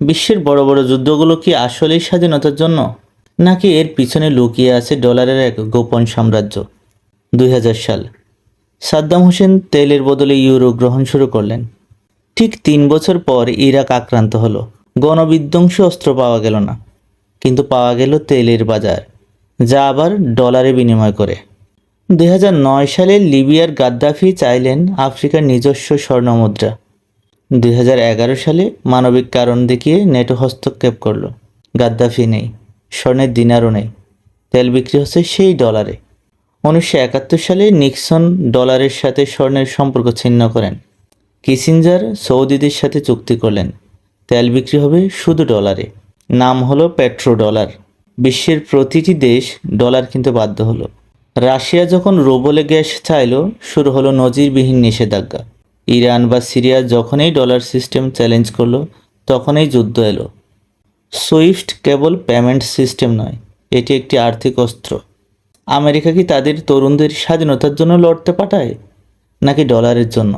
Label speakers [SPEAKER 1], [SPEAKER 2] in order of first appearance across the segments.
[SPEAKER 1] বিশ্বের বড় বড় যুদ্ধগুলো কি আসলেই স্বাধীনতার জন্য, নাকি এর পিছনে লুকিয়ে আছে ডলারের এক গোপন সাম্রাজ্য? 2000 সাল, সাদ্দাম হোসেন তেলের বদলে ইউরো গ্রহণ শুরু করলেন। ঠিক 3 বছর পর ইরাক আক্রান্ত হলো। গণবিধ্বংসী অস্ত্র পাওয়া গেল না, কিন্তু পাওয়া গেল তেলের বাজার, যা আবার ডলারে বিনিময় করে। 2009 সালে লিবিয়ার গাদ্দাফি চাইলেন আফ্রিকার নিজস্ব স্বর্ণমুদ্রা। 2011 সালে মানবিক কারণ দেখিয়ে নেটো হস্তক্ষেপ করলো। গাদ্দাফি নেই, স্বর্ণের দিনারও নেই, তেল বিক্রি হচ্ছে সেই ডলারে। 1971 সালে নিক্সন ডলারের সাথে স্বর্ণের সম্পর্ক ছিন্ন করেন। কিসিঞ্জার সৌদিদের সাথে চুক্তি করলেন, তেল বিক্রি হবে শুধু ডলারে। নাম হলো পেট্রো ডলার। বিশ্বের প্রতিটি দেশ ডলার কিনতে বাধ্য হলো। রাশিয়া যখন রুবলে গ্যাস চাইলো, শুরু হলো নজিরবিহীন নিষেধাজ্ঞা। ইরান বা সিরিয়া যখনই ডলার সিস্টেম চ্যালেঞ্জ করলো, তখনই যুদ্ধ এলো। সুইফট কেবল পেমেন্ট সিস্টেম নয়, এটি একটি আর্থিক অস্ত্র। আমেরিকা কি তাদের তরুণদের স্বাধীনতার জন্য লড়তে পাঠায়, নাকি ডলারের জন্য?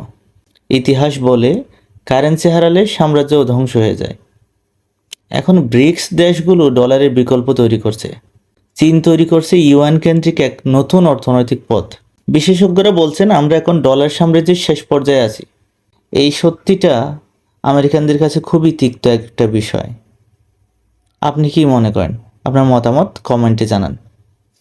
[SPEAKER 1] ইতিহাস বলে, কারেন্সি হারালে সাম্রাজ্য ধ্বংস হয়ে যায়। এখন ব্রিক্স দেশগুলো ডলারের বিকল্প তৈরি করছে। চীন তৈরি করছে ইউয়ান কেন্দ্রিক এক নতুন অর্থনৈতিক পথ। বিশেষজ্ঞরা বলছেন আমরা এখন ডলার সাম্রাজ্যের শেষ পর্যায়ে আছি। এই সত্যিটা আমেরিকানদের কাছে খুবই তিক্ত একটা বিষয়। আপনি কি মনে করেন? আপনার মতামত কমেন্টে জানান।